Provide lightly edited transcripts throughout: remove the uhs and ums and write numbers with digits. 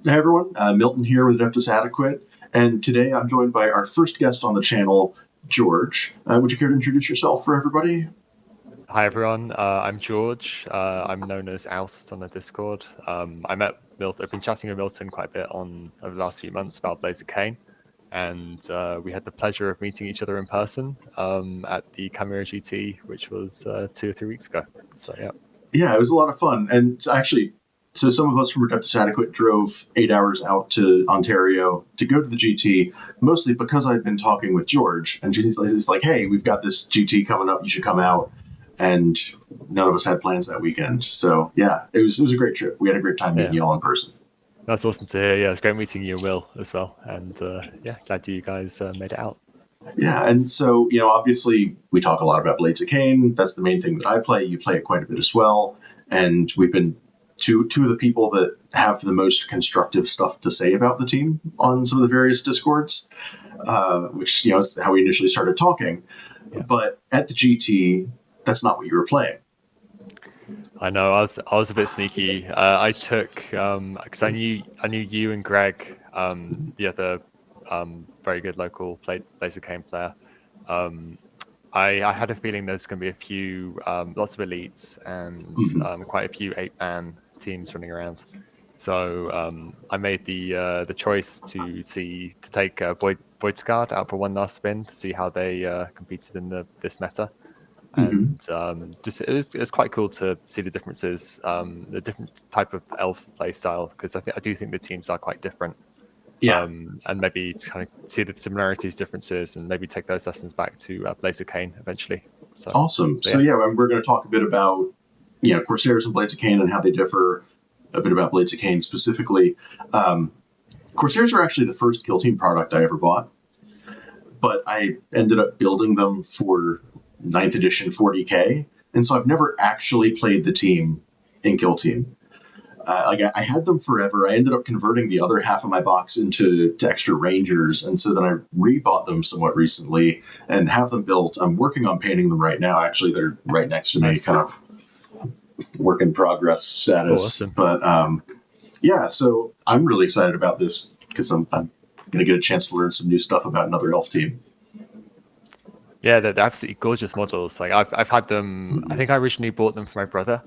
Hi everyone, Milton here with Adeptus Adequate, and today I'm joined by our first guest on the channel, George. Would you care to introduce yourself for everybody? Hi everyone, I'm George. I'm known as Oust on the Discord. I met Milton. I've been chatting with Milton quite a bit over the last few months about Blaze of Khaine, and we had the pleasure of meeting each other in person at the Chimera GT, which was 2 or 3 weeks ago. So yeah. Yeah, it was a lot of fun, and actually, so some of us from Adeptus Adequate drove 8 hours out to Ontario to go to the GT, mostly because I'd been talking with George, and he's like, "Hey, we've got this GT coming up. You should come out." And none of us had plans that weekend, so yeah, it was a great trip. We had a great time meeting Yeah, you all in person. that's awesome to hear. Yeah, it's great meeting you and Will as well, and yeah, glad you guys made it out. Yeah, and so, obviously we talk a lot about Blades of Cain. That's the main thing that I play. You play it quite a bit as well. And we've been two of the people that have the most constructive stuff to say about the team on some of the various discords, which, is how we initially started talking. Yeah. But at the GT, that's not what you were playing. I know. I was a bit sneaky. I took because I knew you and Greg, the other very good local Blazer Kane player. I had a feeling there's going to be a few lots of elites and quite a few 8-man teams running around. So I made the choice to take Voidscarred out for one last spin to see how they competed in this meta. Mm-hmm. And just it was quite cool to see the differences, the different type of elf play style, because I do think the teams are quite different. Yeah. And maybe to kind of see the similarities, differences, and maybe take those lessons back to Blaze of Khaine eventually. So Awesome. So yeah, yeah, we're going to talk a bit about Corsairs and Blades of Cain and how they differ. A bit about Blades of Cain specifically. Corsairs are actually the first Kill Team product I ever bought, but I ended up building them for 9th edition 40k, and so I've never actually played the team in Kill Team. I had them forever. I ended up converting the other half of my box into extra Rangers, and so then I rebought them somewhat recently and have them built. I'm working on painting them right now. Actually, they're right next to me, nice. kind of work in progress status. Awesome. But yeah, so I'm really excited about this because I'm going to get a chance to learn some new stuff about another elf team. Yeah, they're absolutely gorgeous models. Like I've had them. I think I originally bought them for my brother.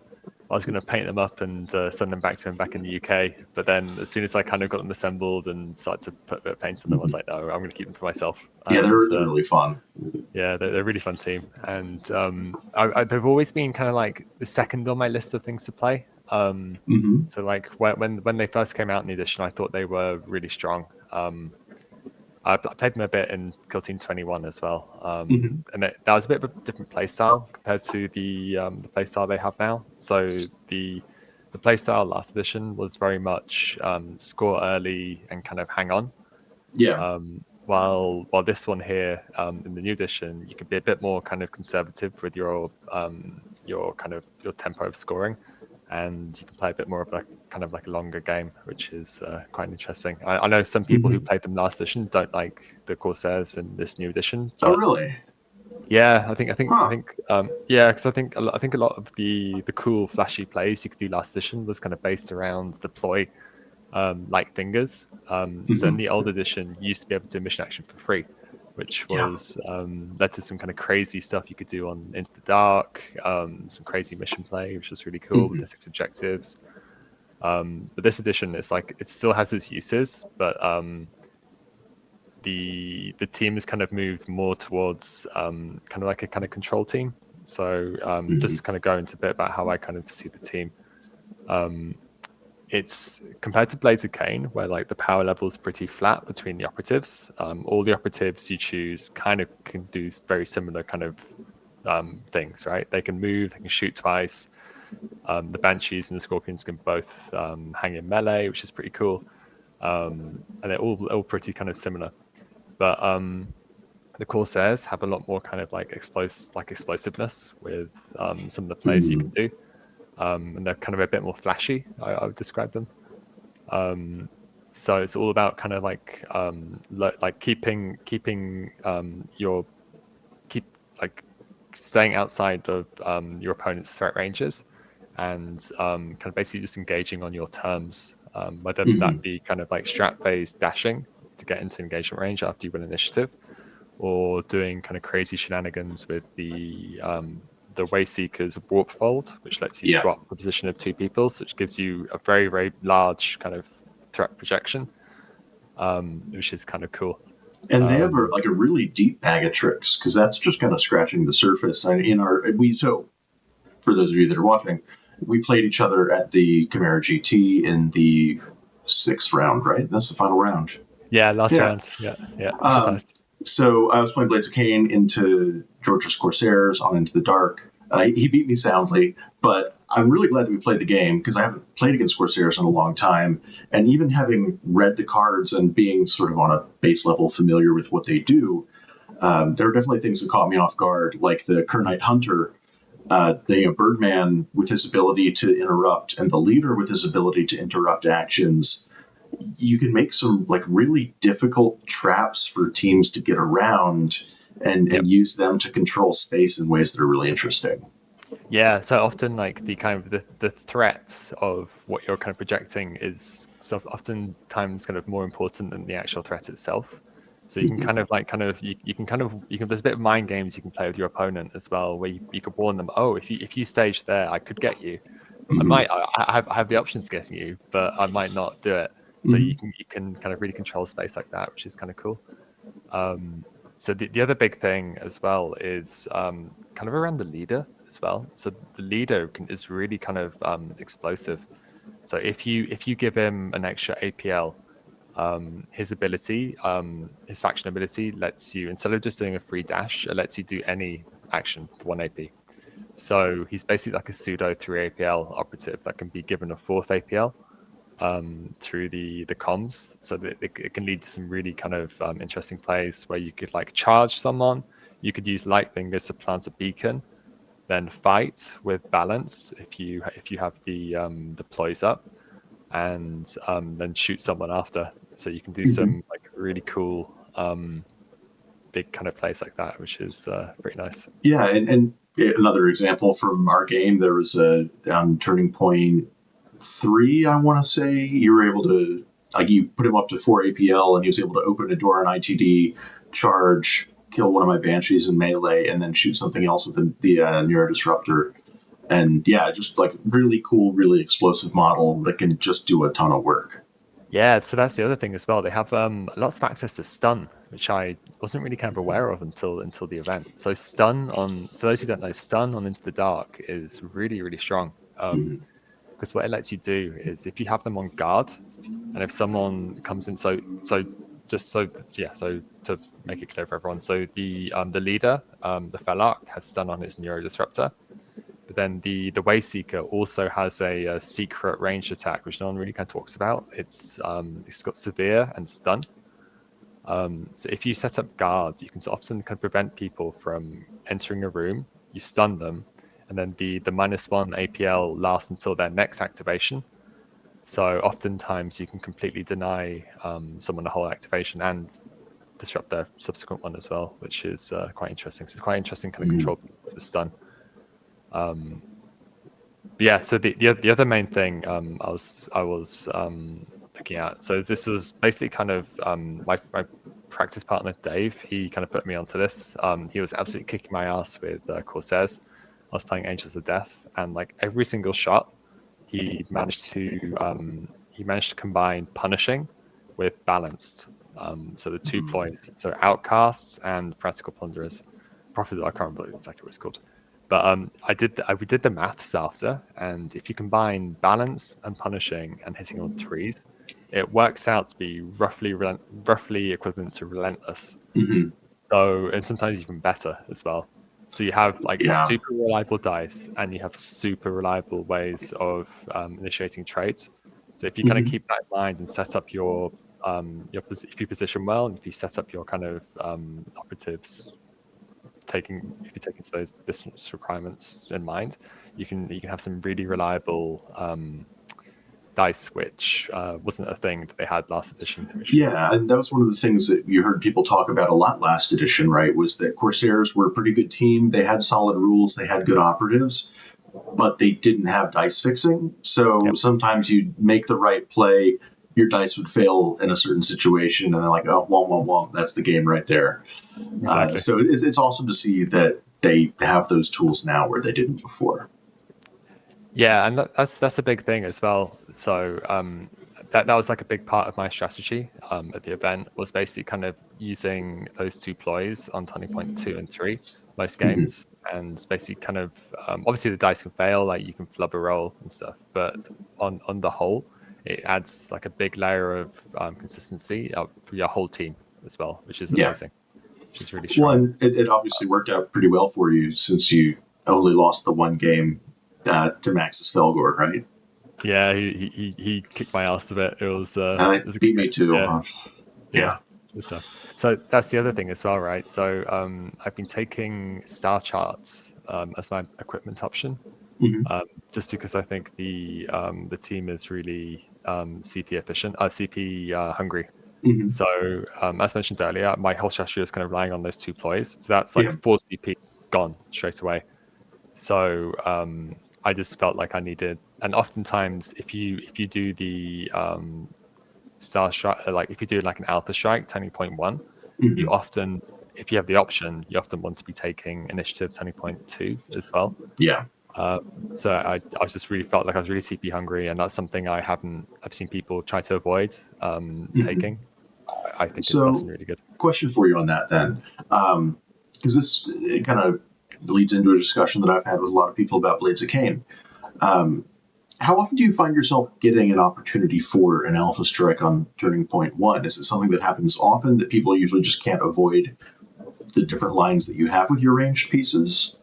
I was going to paint them up and send them back to him back in the UK. But then as soon as I kind of got them assembled and started to put a bit of paint on them, I was like, no, I'm going to keep them for myself. Yeah, And they're really fun. yeah, they're a really fun team. And they've always been kind of like the second on my list of things to play. So like when they first came out in the edition, I thought they were really strong. I played them a bit in Kill Team 21 as well, and that was a bit of a different playstyle compared to the playstyle they have now. So the playstyle last edition was very much score early and kind of hang on. Yeah. While this one here in the new edition, you can be a bit more kind of conservative with your tempo of scoring, and you can play a bit more of like kind of like a longer game, which is quite interesting. I know some people who played them last edition don't like the Corsairs in this new edition. Oh, But really? yeah, Huh. yeah, because I think a lot of the cool flashy plays you could do last edition was kind of based around deploy light fingers. So in the old edition, you used to be able to do mission action for free, which Yeah. was led to some kind of crazy stuff you could do on Into the Dark, some crazy mission play, which was really cool with the 6 objectives. But this edition, it's like it still has its uses, but the team has kind of moved more towards kind of like a kind of control team. So just to kind of go into a bit about how I kind of see the team. It's compared to Blades of Khaine, where like the power level is pretty flat between the operatives. All the operatives you choose kind of can do very similar kind of things, right? They can move, they can shoot twice. The Banshees and the Scorpions can both hang in melee, which is pretty cool. And they're all pretty kind of similar. But the Corsairs have a lot more kind of like explosiveness with some of the plays you can do. And they're kind of a bit more flashy, I would describe them. So it's all about kind of like keeping your staying outside of your opponent's threat ranges, and kind of basically just engaging on your terms. whether Hmm. that be kind of like strat-based dashing to get into engagement range after you win initiative, or doing kind of crazy shenanigans with the Wayseeker's warp fold, which lets you Yeah. swap the position of two people, so which gives you a very, very large kind of threat projection, which is kind of cool. And they have like a really deep bag of tricks, because that's just kind of scratching the surface. And so for those of you that are watching, we played each other at the Chimera GT in the 6th round, right? That's the final round. Yeah, last Yeah. round. Yeah, yeah, which is nice. So I was playing Blades of Khaine into George's Corsairs on Into the Dark. He beat me soundly, but I'm really glad that we played the game, because I haven't played against Corsairs in a long time. And even having read the cards and being sort of on a base level familiar with what they do, there are definitely things that caught me off guard, like the Kernite Hunter, the Birdman with his ability to interrupt, and the leader with his ability to interrupt actions. You can make some like really difficult traps for teams to get around, and use them to control space in ways that are really interesting. Yeah, so often like the kind of the threat of what you're kind of projecting is oftentimes kind of more important than the actual threat itself. So you can kind of like you can there's a bit of mind games you can play with your opponent as well, where you could warn them, oh, if you stage there, I could get you. I have the option to getting you, but I might not do it. So you can kind of really control space like that, which is kind of cool. So the other big thing as well is kind of around the leader as well. So the leader is really kind of explosive. So if you give him an extra APL, his ability, his faction ability lets you, instead of just doing a free dash, it lets you do any action for 1 AP. So he's basically like a pseudo 3 APL operative that can be given a 4th APL through the comms, so that it can lead to some really kind of interesting plays where you could like charge someone. You could use light fingers to plant a beacon, then fight with balance if you have the ploys up, and then shoot someone after. So you can do some like really cool big kind of plays like that, which is pretty nice. Yeah, and another example from our game, there was a Turning Point 3, I want to say. You were able to, like, you put him up to 4 APL, and he was able to open a door on ITD, charge, kill one of my Banshees in melee, and then shoot something else with the Neuro Disruptor. And yeah, just like really cool, really explosive model that can just do a ton of work. Yeah, so that's the other thing as well. They have lots of access to stun, which I wasn't really kind of aware of until the event. So stun on, for those who don't know, stun on Into the Dark is really, really strong. Because what it lets you do is, if you have them on guard, and if someone comes in, so to make it clear for everyone, so the leader, the Felarch, has stun on his Neuro Disruptor. But then the Wayseeker also has a secret ranged attack, which no one really kind of talks about. It's got severe and stun. So if you set up guard, you can often kind of prevent people from entering a room. You stun them, and then the -1 APL lasts until their next activation. So oftentimes you can completely deny someone a whole activation and disrupt their subsequent one as well, which is quite interesting. So it's quite interesting kind of control with stun. But yeah, so the other main thing I was looking at. So this was basically kind of my practice partner Dave. He kind of put me onto this. He was absolutely kicking my ass with Corsairs. I was playing Angels of Death, and like every single shot, he managed to combine punishing with balanced. So the 2 ploys, so outcasts and practical plunderers. Profitable, I can't remember exactly what it's called. But we did the maths after, and if you combine balance and punishing and hitting on 3s, it works out to be roughly equivalent to relentless. So, and sometimes even better as well. So you have like super reliable dice, and you have super reliable ways of initiating trades. So if you kind of keep that in mind and set up if you position well, and if you set up your kind of operatives if you take into those distance requirements in mind, you can have some really reliable dice, which wasn't a thing that they had last edition. Yeah, and that was one of the things that you heard people talk about a lot last edition, right? Was that Corsairs were a pretty good team. They had solid rules. They had good operatives. but they didn't have dice fixing. So sometimes you'd make the right play, your dice would fail in a certain situation, and they're like, oh, womp, womp, womp, that's the game right there. Exactly. So it's awesome to see that they have those tools now where they didn't before. Yeah, and that's a big thing as well. So that was like a big part of my strategy at the event, was basically kind of using those two ploys on turning point 2 and 3 most games, and basically kind of obviously the dice can fail, like you can flub a roll and stuff, but on the whole, it adds like a big layer of consistency for your whole team as well, which is amazing. Which is really strong. Well, and it obviously worked out pretty well for you, since you only lost the one game to Max's Felgor, right? Yeah, he kicked my ass a bit. It was beat me too. Yeah. So that's the other thing as well, right? So I've been taking star charts as my equipment option, just because I think the team is really CP efficient, CP hungry. So as mentioned earlier, my whole strategy is kind of relying on those two ploys. So that's like 4 CP gone straight away. So I just felt like I needed, and oftentimes if you do the star strike, like if you do like an alpha strike turning point 1, you often, if you have the option, you often want to be taking initiative turning point 2 as well. So I just really felt like I was really CP hungry, and that's something I've seen people try to avoid taking. I think it's really good. Question for you on that then, because this kind of leads into a discussion that I've had with a lot of people about Blades of Khaine. How often do you find yourself getting an opportunity for an alpha strike on turning point 1? Is it something that happens often, that people usually just can't avoid the different lines that you have with your ranged pieces?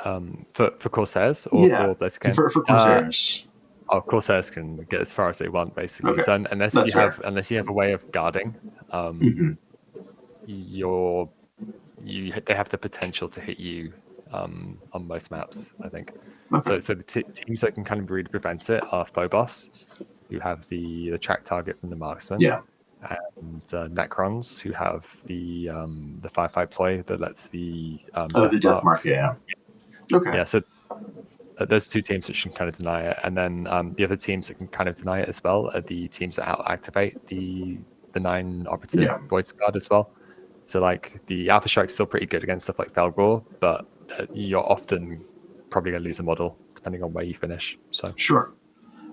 For Corsairs or for Blades of Khaine? For Corsairs. Corsairs can get as far as they want, basically. Okay. So unless you have a way of guarding, they have the potential to hit you on most maps, I think. Okay. So the teams that can kind of really prevent it are Phobos, who have the track target from the marksman. And Necrons, who have the 5/5 ploy that lets the death mark. Okay. Yeah, so those two teams that can kind of deny it, and then the other teams that can kind of deny it as well are the teams that out-activate the 9 operative Voidscarred as well. So like the Alpha Strike's still pretty good against stuff like Felgor, but you're often probably going to lose a model depending on where you finish. So sure.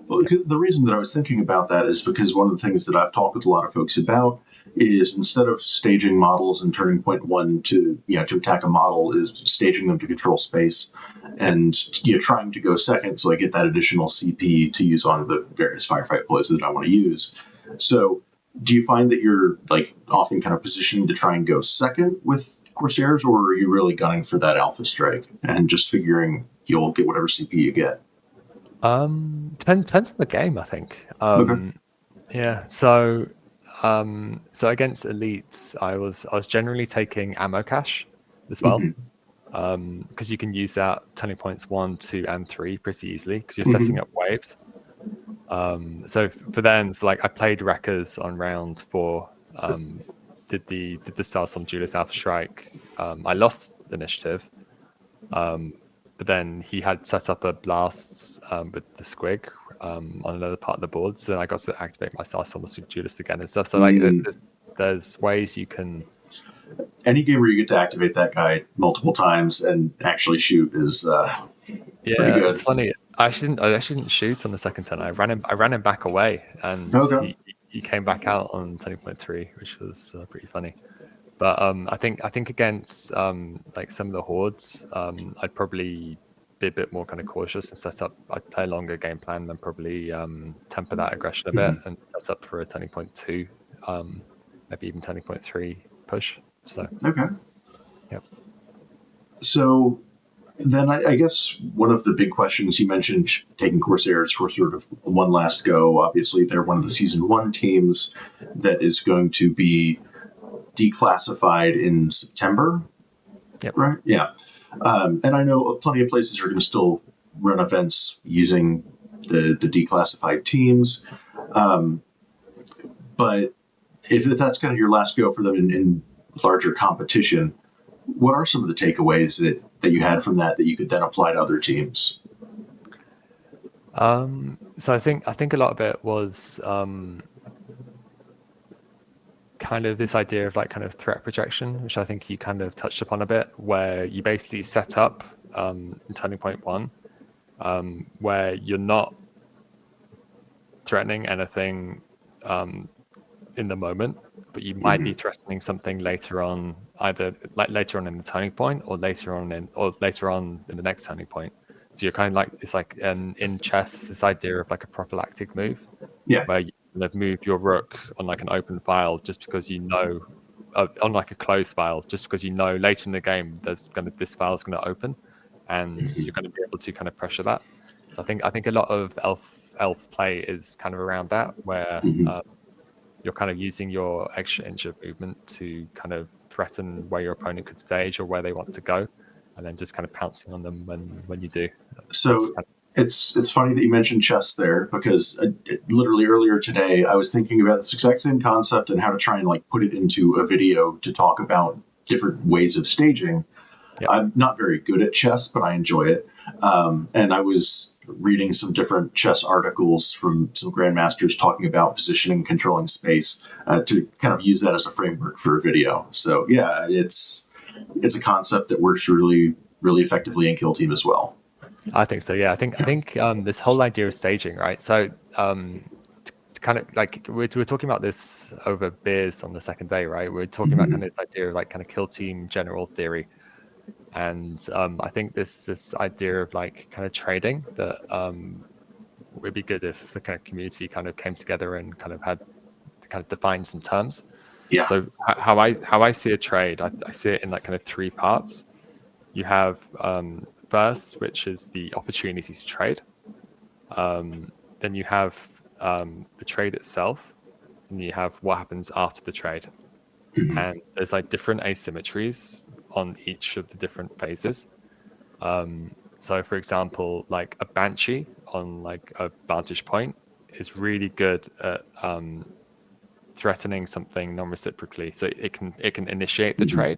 Well, the reason that I was thinking about that is because one of the things that I've talked with a lot of folks about is, instead of staging models and turning point 1 to attack a model, is staging them to control space and trying to go second, so I get that additional CP to use on the various firefight ploys that I want to use. So do you find that you're like often kind of positioning to try and go second with Corsairs, or are you really gunning for that alpha strike and just figuring you'll get whatever CP you get? Depends on the game, I think. Okay. Yeah. So against elites, I was generally taking ammo cache as well, because you can use that turning points 1, 2, and 3 pretty easily because you're setting up waves. So I played Wreckers on round 4. Did the Starstorm Duelist Alpha Strike. I lost the initiative. But then he had set up a blast with the squig on another part of the board, so then I got to activate my Starstorm Duelist again and stuff. So there's ways you can. Any game where you get to activate that guy multiple times and actually shoot is pretty good. It's funny. I actually didn't shoot on the second turn. I ran him back away, and he came back out on 20.3, which was pretty funny. But I think against like some of the hordes, I'd probably be a bit more kind of cautious and set up. I'd play a longer game plan and probably temper that aggression a bit and set up for a turning point 2, maybe even turning point 3 push. So okay. Yep. So then I guess one of the big questions, you mentioned taking Corsairs for sort of one last go. Obviously, they're one of the Season 1 teams that is going to be declassified in September. Yep. Right? Yeah. And I know plenty of places are going to still run events using the declassified teams. But if that's kind of your last go for them in larger competition, what are some of the takeaways that you had from that you could then apply to other teams? So I think a lot of it was kind of this idea of like kind of threat projection, which I think you kind of touched upon a bit, where you basically set up in turning point 1, where you're not threatening anything in the moment, but you might be threatening something later on, either like later on in the turning point or later on in the next turning point. So you're kind of like, it's like in chess, it's this idea of like a prophylactic move, Yeah. where you kind of move your rook on like an open file just because you know, on like a closed file, just because you know later in the game this file is going to open, and you're going to be able to kind of pressure that. So I think a lot of elf play is kind of around that, where you're kind of using your extra inch of movement to kind of threaten where your opponent could stage or where they want to go, and then just kind of pouncing on them when you do. So it's funny that you mentioned chess there, because literally earlier today I was thinking about this exact same concept and how to try and like put it into a video to talk about different ways of staging. Yep. I'm not very good at chess, but I enjoy it. And I was reading some different chess articles from some grandmasters talking about positioning, controlling space, to kind of use that as a framework for a video. So yeah, it's a concept that works really, really effectively in Kill Team as well. I think so. Yeah, I think this whole idea of staging, right? So to kind of like we're talking about this over beers on the second day, right? We're talking about kind of this idea of like kind of kill team general theory, and I think this idea of like kind of trading that would be good if the kind of community kind of came together and kind of defined some terms. Yeah. So how I see a trade, I see it in like kind of 3 parts. You have first, which is the opportunity to trade. Then you have the trade itself, and you have what happens after the trade. And there's like different asymmetries on each of the different phases. So for example, like a Banshee on like a vantage point is really good at threatening something non-reciprocally. So it can initiate the trade,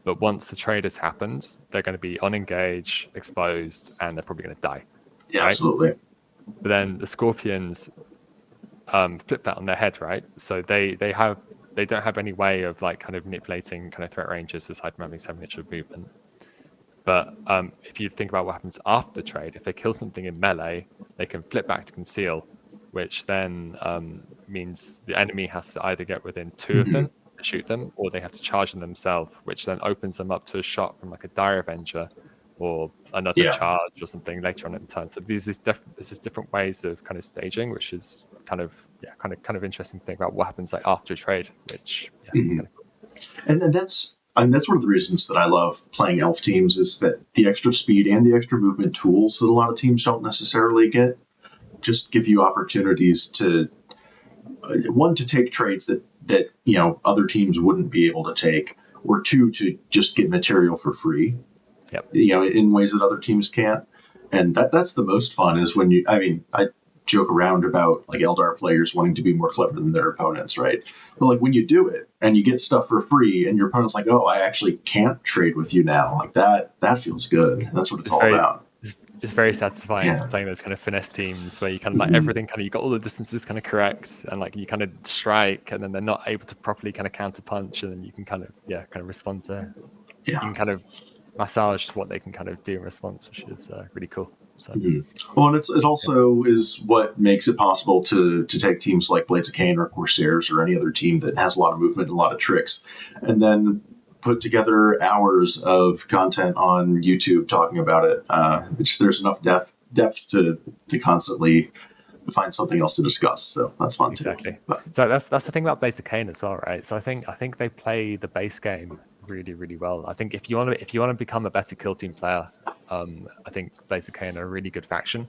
but once the trade has happened, they're going to be unengaged, exposed, and they're probably going to die. Yeah, right? absolutely. But then the Scorpions flip that on their head, right? So they don't have any way of like kind of manipulating kind of threat ranges aside from having 7 inches of movement. But if you think about what happens after the trade, if they kill something in melee, they can flip back to conceal, which then means the enemy has to either get within 2 of them to shoot them, or they have to charge them themselves, which then opens them up to a shot from like a Dire Avenger or another charge or something later on in the turn. So there's different ways of kind of staging, which is kind of interesting to think about what happens like after a trade, which it's kind of cool. And that's one of the reasons that I love playing elf teams, is that the extra speed and the extra movement tools that a lot of teams don't necessarily get just give you opportunities to one, to take trades that other teams wouldn't be able to take, or 2, to just get material for free. Yep. In ways that other teams can't. And that's the most fun, is when I joke around about like Eldar players wanting to be more clever than their opponents, right? But like when you do it and you get stuff for free and your opponent's like, oh, I actually can't trade with you now, like that feels good. That's what it's all about. It's very satisfying playing those kind of finesse teams where you kind of like everything kind of, you got all the distances kind of correct, and like you kind of strike, and then they're not able to properly kind of counter punch, and then you can kind of respond to you can kind of massage what they can kind of do in response, which is really cool. So. Well, and it also is what makes it possible to take teams like Blades of Khaine or Corsairs or any other team that has a lot of movement and a lot of tricks, and then put together hours of content on YouTube talking about it. There's enough depth to constantly find something else to discuss. So that's fun exactly. too. So that's the thing about Blades of Khaine as well, right? So I think they play the base game really, really well. I think if you want to become a better kill team player, I think Blades of Khaine are a really good faction,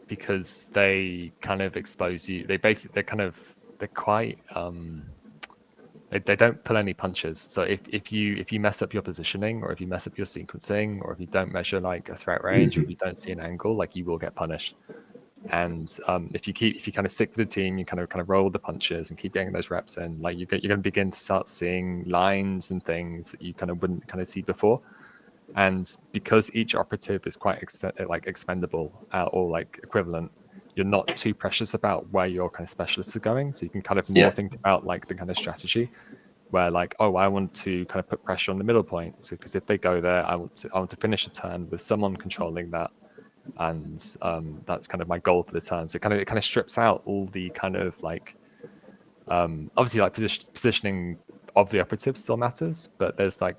because they kind of expose you. They're quite they don't pull any punches. So if you mess up your positioning, or if you mess up your sequencing, or if you don't measure like a threat range, or if you don't see an angle, like you will get punished. And if you kind of stick with the team, you kind of roll the punches and keep getting those reps in, like you're going to begin to start seeing lines and things that you kind of wouldn't kind of see before. And because each operative is quite like expendable or like equivalent, you're not too precious about where your kind of specialists are going. So you can kind of more think about like the kind of strategy where like, oh, I want to kind of put pressure on the middle point. So because if they go there, I want to finish a turn with someone controlling that. And that's kind of my goal for the turn. So it kind of strips out all the kind of like obviously like positioning of the operatives still matters, but there's like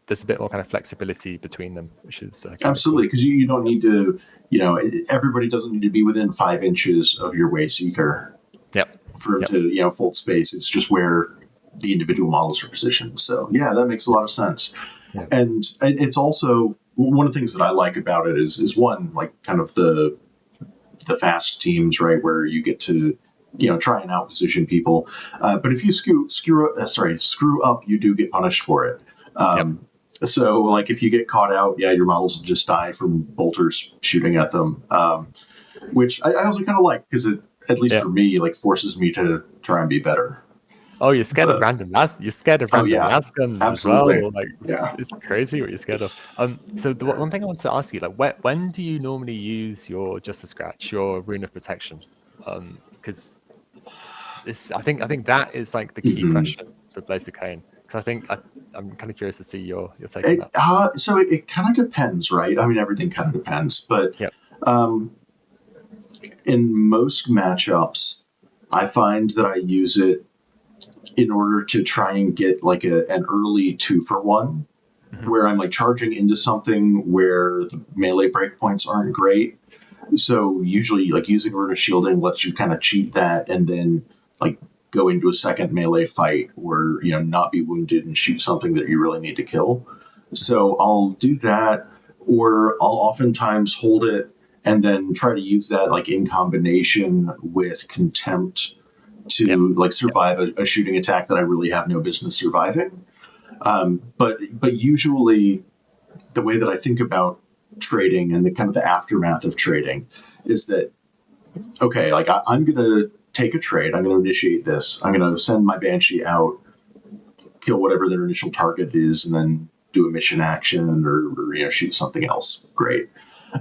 there's a bit more kind of flexibility between them, which is absolutely, because you don't need to, everybody doesn't need to be within 5 inches of your Wayseeker for him to, fold space. It's just where the individual models are positioned. So yeah, that makes a lot of sense. Yeah. And it's also one of the things that I like about it is one, like kind of the fast teams, right, where you get to try and outposition people. But if you screw up, you do get punished for it. So, like, if you get caught out, your models will just die from bolters shooting at them, which I also kind of like because it, at least for me, like forces me to try and be better. Oh, you're scared of random You're scared of random las guns absolutely. As well. Like, it's crazy what you're scared of. So the one thing I want to ask you, like, when do you normally use your Just a Scratch, your Rune of Protection? Because I think that is like the key question for Blades of Khaine. Because I think I'm kind of curious to see your take on that. So it kind of depends, right? I mean, everything kind of depends, but in most matchups, I find that I use it in order to try and get like an early 2-for-1, where I'm like charging into something where the melee breakpoints aren't great. So usually, like using Rune of Shielding lets you kind of cheat that, and then like go into a second melee fight where not be wounded and shoot something that you really need to kill. So I'll do that, or I'll oftentimes hold it and then try to use that like in combination with contempt to like survive a shooting attack that I really have no business surviving. But usually the way that I think about trading and the kind of the aftermath of trading is that, okay, like I'm going to take a trade. I'm going to initiate this. I'm going to send my Banshee out, kill whatever their initial target is, and then do a mission action or shoot something else. Great.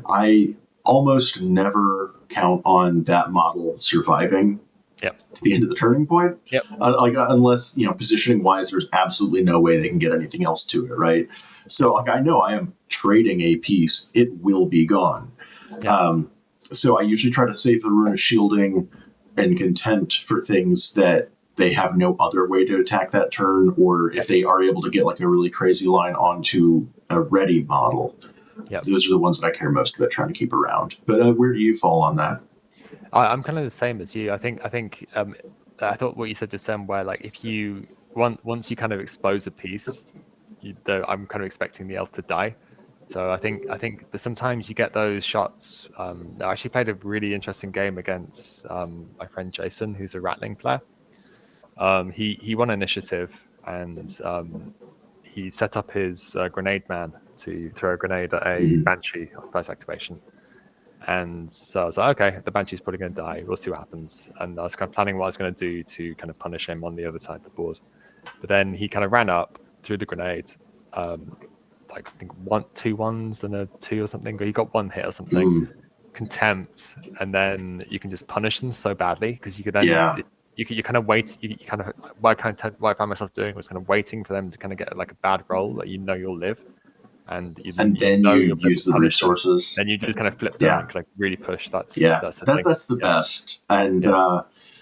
I almost never count on that model surviving to the end of the turning point. Unless, positioning wise, there's absolutely no way they can get anything else to it, right? So like I know I am trading a piece, it will be gone. So I usually try to save the Rune of Shielding and contempt for things that they have no other way to attack that turn, or if they are able to get like a really crazy line onto a ready model. Those are the ones that I care most about trying to keep around. But where do you fall on that? I'm kind of the same as you. I thought what you said just then, where like if you once you kind of expose a piece, I'm kind of expecting the elf to die. So I think but sometimes you get those shots. I actually played a really interesting game against my friend Jason, who's a Rattling player. He won initiative, and he set up his grenade man to throw a grenade at a Banshee on first activation. And so I was like, okay, the Banshee's probably going to die. We'll see what happens. And I was kind of planning what I was going to do to kind of punish him on the other side of the board. But then he kind of ran up, threw the grenade, like I think 2 1s and a 2 or something. Or he got 1 hit or something. Contempt, and then you can just punish them so badly because you could then you kind of wait. You kind of what I found myself doing was kind of waiting for them to kind of get like a bad roll that you'll live. And then you use the resources, and you just kind of flip them and like really push. That's the best. And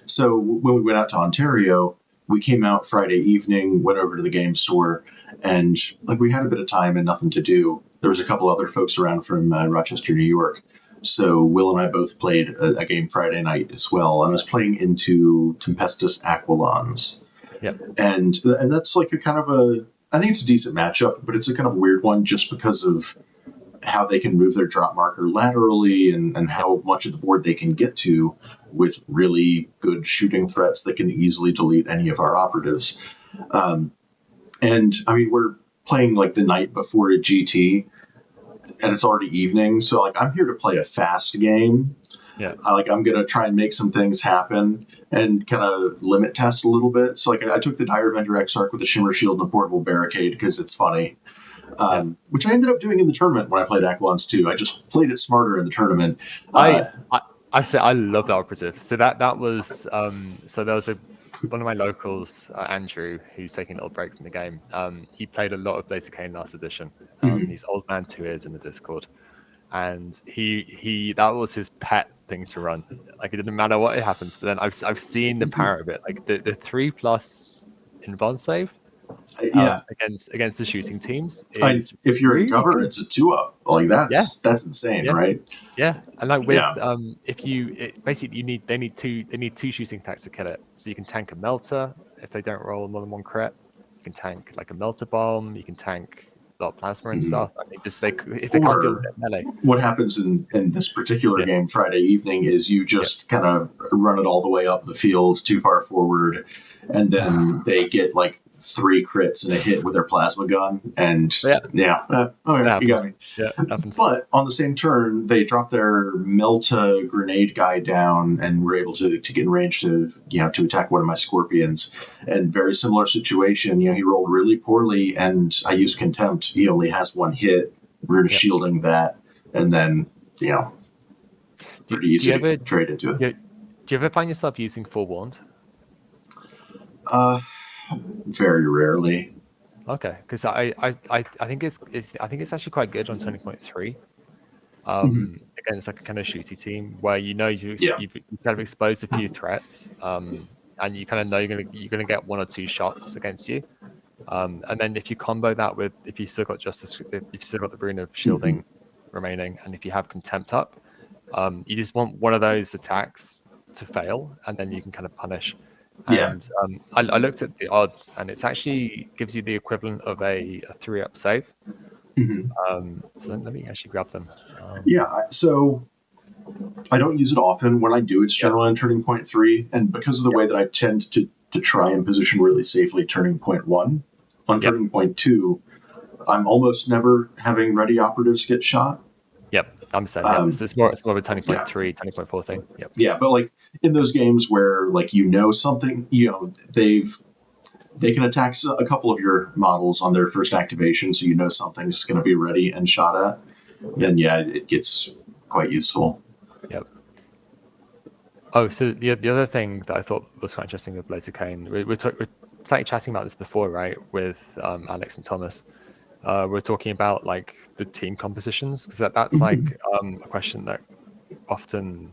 so when we went out to Ontario, we came out Friday evening, went over to the game store, and like we had a bit of time and nothing to do. There was a couple other folks around from Rochester, New York. So Will and I both played a game Friday night as well. And I was playing into Tempestus Aquilons. And that's like a kind of I think it's a decent matchup, but it's a kind of weird one just because of how they can move their drop marker laterally and how much of the board they can get to with really good shooting threats that can easily delete any of our operatives. And I mean, we're playing like the night before a GT, and it's already evening. So like, I'm here to play a fast game. I'm going to try and make some things happen and kind of limit test a little bit. So like I took the Dire Avenger Exarch with a Shimmer Shield and a portable barricade because it's funny. Yeah. which I ended up doing in the tournament when I played Aquilons too. I just played it smarter in the tournament. I I say I love the operative. So that was so there was one of my locals, Andrew, who's taking a little break from the game. He played a lot of Blaziken last edition. He's old man 2 years in the Discord, and he that was his pet thing to run. Like it didn't matter what it happens. But then I've seen the power of it. Like the 3+ in Bond save Yeah, against the shooting teams is if you're in really cover, good. it's a 2-up. Like Yeah, that's insane, yeah. right? Yeah, and like with Yeah. if you basically they need two shooting attacks to kill it. So you can tank a melter if they don't roll more than 1 crit. You can tank like a melter bomb. You can tank a lot of plasma and stuff. I mean, just if they can't deal with Or it melee. what happens in this particular Yeah. game Friday evening is you just kind of run it all the way up the field too far forward, and then they get like 3 crits and a hit with their plasma gun, and okay, you got me. Yeah, it happens. But on the same turn, they drop their Melta grenade guy down and were able to get in range to to attack one of my scorpions. And very similar situation, he rolled really poorly, and I used contempt. He only has 1 hit. We're shielding that, and then pretty easy to trade into it. Do you ever find yourself using forewarned? Very rarely. Okay, because I think it's actually quite good on 20.3. Again, it's like a kind of shooty team where you've kind of exposed a few threats, and you kind of know you're gonna get 1 or 2 shots against you. And then if you combo that with if you've still got the rune of shielding remaining, and if you have contempt up, you just want one of those attacks to fail, and then you can kind of punish. And I looked at the odds, and it's actually gives you the equivalent of a 3-up save. So let me actually grab them. So I don't use it often. When I do, it's generally on turning point 3, and because of the way that I tend to try and position really safely turning point 1, on turning point 2, I'm almost never having ready operatives get shot. Yep, I'm saying it's more of a turning point 3, turning point 4 thing. Yep. Yeah, but like in those games where like something, they can attack a couple of your models on their first activation, so something's going to be ready and shot at. Then it gets quite useful. Yep. Oh, so the other thing that I thought was quite interesting with Blaziken, we're slightly chatting about this before, right? With Alex and Thomas, we're talking about like the team compositions, because that's like a question that often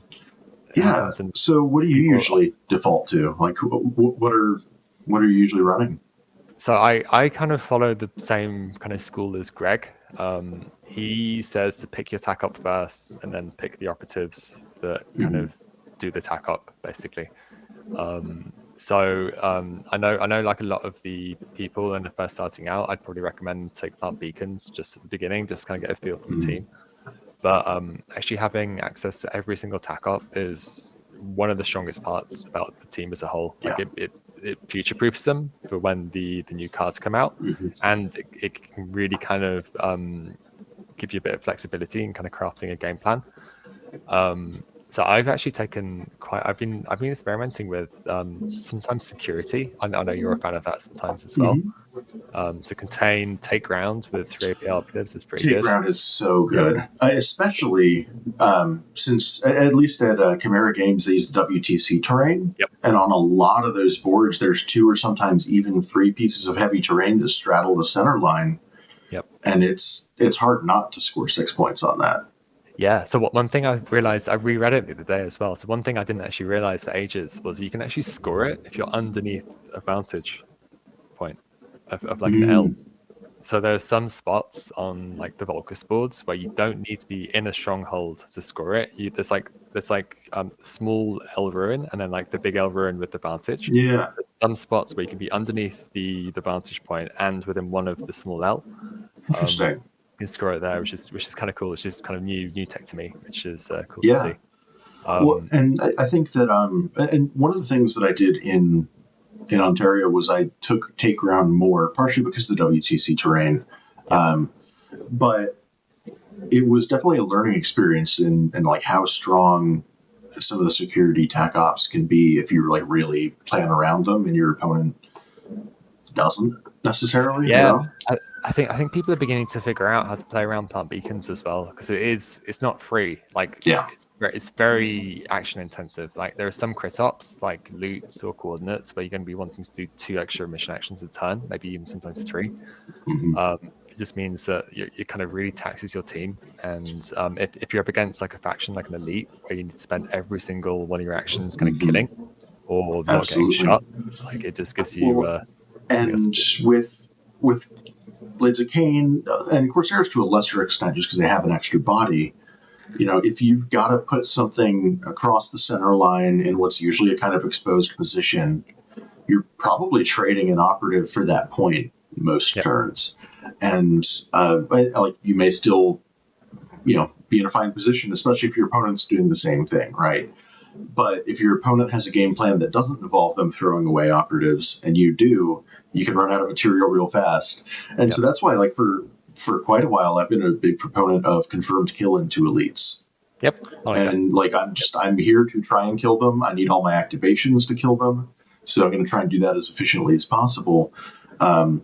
happens. And so what do you usually default to? Like, what are you usually running? So I kind of follow the same kind of school as Greg. He says to pick your tack up first, and then pick the operatives that kind of do the tack up, basically. So I know like a lot of the people when they're first starting out, I'd probably recommend take plant beacons just at the beginning, just kind of get a feel for the team. But actually having access to every single tack up is one of the strongest parts about the team as a whole. Like it future-proofs them for when the new cards come out, and it can really kind of give you a bit of flexibility in kind of crafting a game plan. So I've actually I've been experimenting with sometimes security. I know you're a fan of that sometimes as well. To contain take ground with 3 APL operatives is pretty good. Take ground is so good, especially since at least at Chimera Games they use the WTC terrain, and on a lot of those boards there's 2 or sometimes even 3 pieces of heavy terrain that straddle the center line. And it's hard not to score 6 points on that. Yeah, so one thing I realized, I reread it the other day as well. So one thing I didn't actually realize for ages was you can actually score it if you're underneath a vantage point of like an L. So there's some spots on like the Volcus boards where you don't need to be in a stronghold to score it. There's like small L ruin and then like the big L ruin with the vantage. Yeah. There's some spots where you can be underneath the vantage point and within one of the small L. Interesting. You can score it there, which is kind of cool. It's just kind of new tech to me, which is cool to see. Well, and I think that and one of the things that I did in Ontario was I took take ground more, partially because of the WTC terrain, but it was definitely a learning experience in like how strong some of the security tac ops can be if you like really plan around them and your opponent doesn't. necessarily. Yeah, No. I think people are beginning to figure out how to play around plant beacons as well, because it's not free. Like Yeah. it's very action intensive. Like there are some crit ops like loots or coordinates where you're going to be wanting to do 2 extra mission actions a turn, maybe even sometimes 3. Hmm. It just means that it kind of really taxes your team. And if you're up against like a faction like an elite where you need to spend every single one of your actions kind of Hmm. killing or not getting Absolutely. shot, like it just gives you Well, something else. and with Blades of Cain and Corsairs to a lesser extent, just because they have an extra body. If you've got to put something across the center line in what's usually a kind of exposed position, you're probably trading an operative for that point most Yeah. turns, and like you may still, be in a fine position, especially if your opponent's doing the same thing, right? But if your opponent has a game plan that doesn't involve them throwing away operatives, and you do, you can run out of material real fast. And so that's why, like for quite a while, I've been a big proponent of confirmed kill into elites. Yep. I like that. And like I'm here to try and kill them. I need all my activations to kill them, so I'm going to try and do that as efficiently as possible. I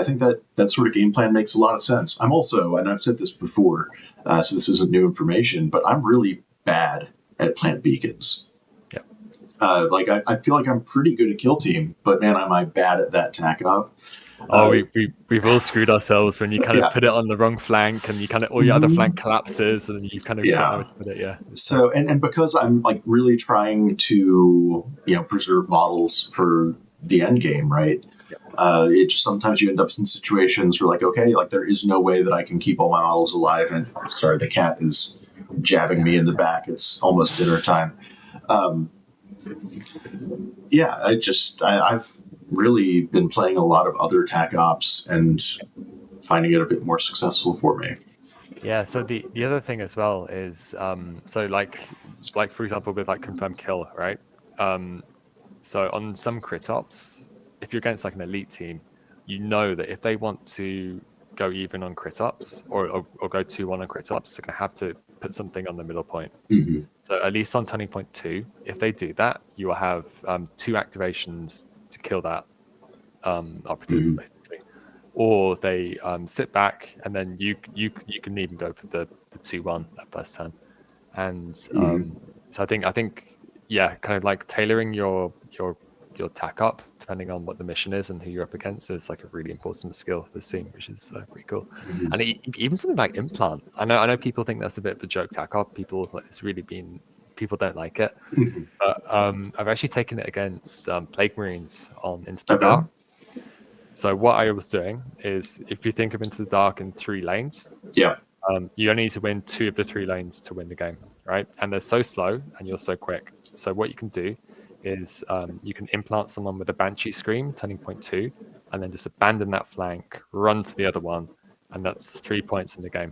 think that sort of game plan makes a lot of sense. I'm also, and I've said this before, so this isn't new information, but I'm really bad at plant beacons. Yep. I feel like I'm pretty good at kill team, but man, am I bad at that tack up. We've all screwed ourselves when you kind of put it on the wrong flank and you kind of all your other flank collapses and you kind of can't know what to put it. Yeah. So and because I'm like really trying to preserve models for the end game, right? It just, sometimes you end up in situations where like, okay, like there is no way that I can keep all my models alive. And sorry, the cat is jabbing me in the back. It's almost dinner time. I've really been playing a lot of other tac ops and finding it a bit more successful for me. Yeah. So the other thing as well is so like for example with like confirmed kill, right? So on some crit ops, if you're against like an elite team, you know that if they want to go even on crit ops or go 2-1 on crit ops, they're going to have to put something on the middle point. Mm-hmm. So at least on turning point 2, if they do that, you will have 2 activations to kill that operative, basically. Or they sit back and then you can even go for the 2-1 that first turn. And so I think kind of like tailoring your tack up depending on what the mission is and who you're up against is like a really important skill for this team, which is pretty cool. And even something like implant, I know people think that's a bit of a joke tack up. People don't like it, but I've actually taken it against Plague Marines on Into the Dark. So what I was doing is, if you think of Into the Dark in 3 lanes, you only need to win 2 of the 3 lanes to win the game, right? And they're so slow and you're so quick. So what you can do is you can implant someone with a Banshee Scream, turning point 2, and then just abandon that flank, run to the other one, and that's 3 points in the game.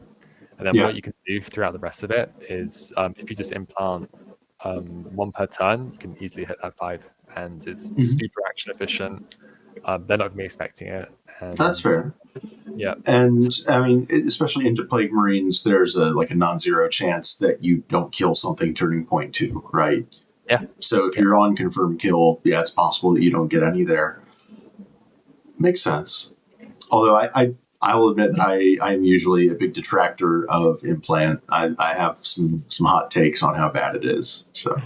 And then what you can do throughout the rest of it is if you just implant 1 per turn, you can easily hit that 5, and it's super action efficient. They're not going to be expecting it. And, that's fair. Yeah. And I mean, especially into Plague Marines, there's a non-zero chance that you don't kill something turning point 2, right? Yeah. So if you're on confirmed kill, it's possible that you don't get any there. Makes sense. Although I will admit that I'm usually a big detractor of implant. I have some hot takes on how bad it is. So.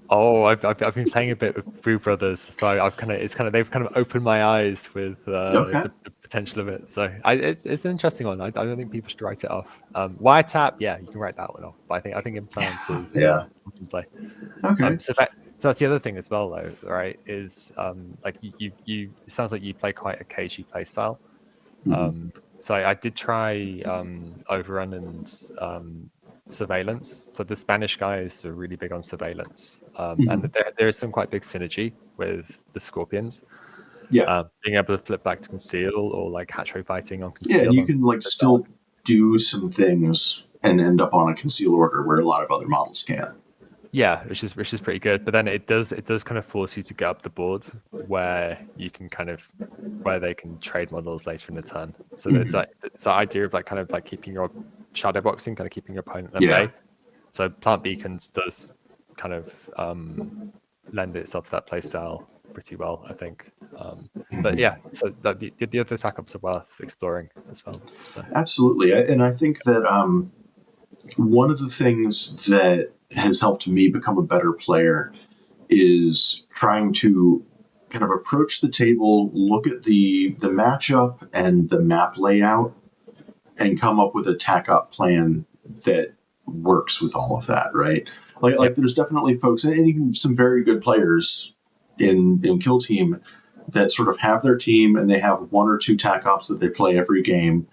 Oh, I've been playing a bit with Brew Brothers, so they've kind of opened my eyes with the potential of it. So it's an interesting one. I don't think people should write it off. Wiretap, yeah, you can write that one off. But I think implant is awesome play. Okay. So that's the other thing as well, though, right? Is like you it sounds like you play quite a cagey play style. So I did try Overrun and surveillance. So the Spanish guys are really big on surveillance, and there is some quite big synergy with the Scorpions. Being able to flip back to conceal or like hatchway fighting on conceal. Yeah, you can like still do some things and end up on a conceal order where a lot of other models can't. Yeah, which is pretty good. But then it does kind of force you to get up the board where you can where they can trade models later in the turn. So it's the idea of like kind of like keeping your shadow boxing, kind of keeping your opponent at bay. So plant beacons does kind of lend itself to that playstyle pretty well, I think. But yeah, so it's that the other attack ups are worth exploring as well. So Absolutely. And I think that one of the things that has helped me become a better player is trying to kind of approach the table, look at the matchup and the map layout, and come up with a tack up plan that works with all of that, right? Like there's definitely folks and even some very good players in Kill Team that sort of have their team and they have one or two tack ops that they play every game,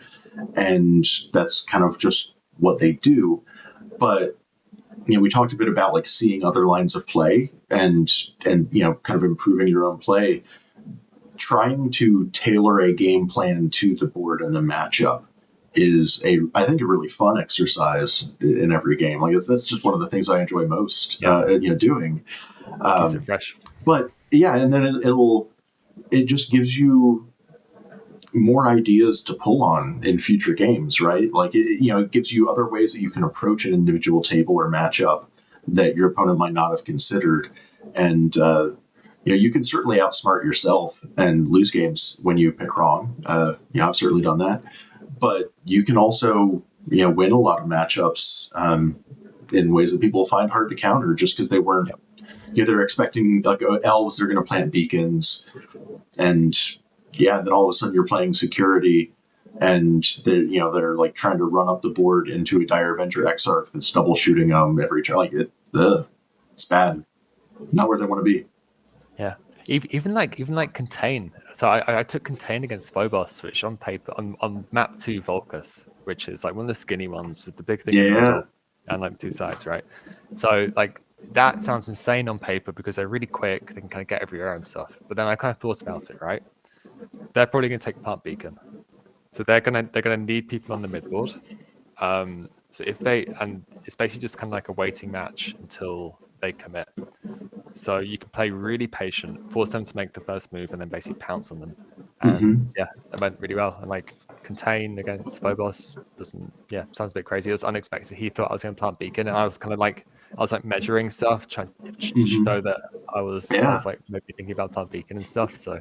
and that's kind of just what they do. But we talked a bit about like seeing other lines of play and kind of improving your own play, trying to tailor a game plan to the board and the matchup is I think a really fun exercise in every game. Like that's just one of the things I enjoy most, doing. keeps it fresh. But yeah, and then it just gives you more ideas to pull on in future games, right? Like it gives you other ways that you can approach an individual table or matchup that your opponent might not have considered, and you can certainly outsmart yourself and lose games when you pick wrong. I've certainly done that, but you can also win a lot of matchups in ways that people find hard to counter just because they weren't. They're expecting like elves, they're going to plant beacons, and then all of a sudden you're playing security, and they're like trying to run up the board into a Dire Avenger Exarch that's double shooting them every turn. Like it's bad, not where they want to be. Yeah, even like contain. So I took contain against Phobos, which on paper on map 2 Volcus, which is like one of the skinny ones with the big thing in the middle and like 2 sides, right? So like that sounds insane on paper because they're really quick, they can kind of get everywhere and stuff. But then I kind of thought about it, right? They're probably going to take Plant Beacon, so they're gonna need people on the midboard. So if it's basically just kind of like a waiting match until they commit. So you can play really patient, force them to make the first move, and then basically pounce on them. And it went really well. And like contain against Phobos sounds a bit crazy. It was unexpected. He thought I was going to plant beacon, and I was measuring stuff, trying to show that I was like maybe thinking about plant beacon and stuff. So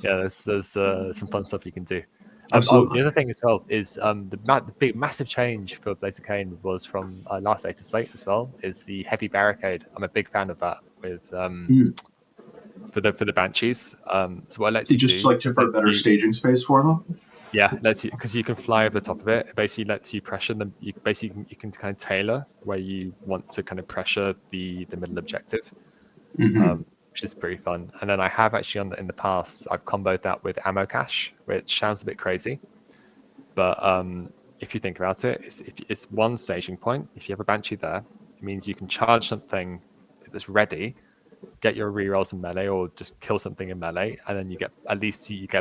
yeah, there's some fun stuff you can do. The other thing as well is the big massive change for Blades of Khaine was from last Data Slate as well, is the heavy barricade. I'm a big fan of that with for the Banshees. So what it lets you just do, like to put better staging space for them. Yeah, lets you, because you can fly over the top of it. It basically lets you pressure them. You can kind of tailor where you want to kind of pressure the middle objective. Which is pretty fun. And then I have actually in the past, I've comboed that with ammo cache, which sounds a bit crazy, but if you think about it, it's one staging point. If you have a Banshee there, it means you can charge something that's ready, get your rerolls in melee, or just kill something in melee, and then you get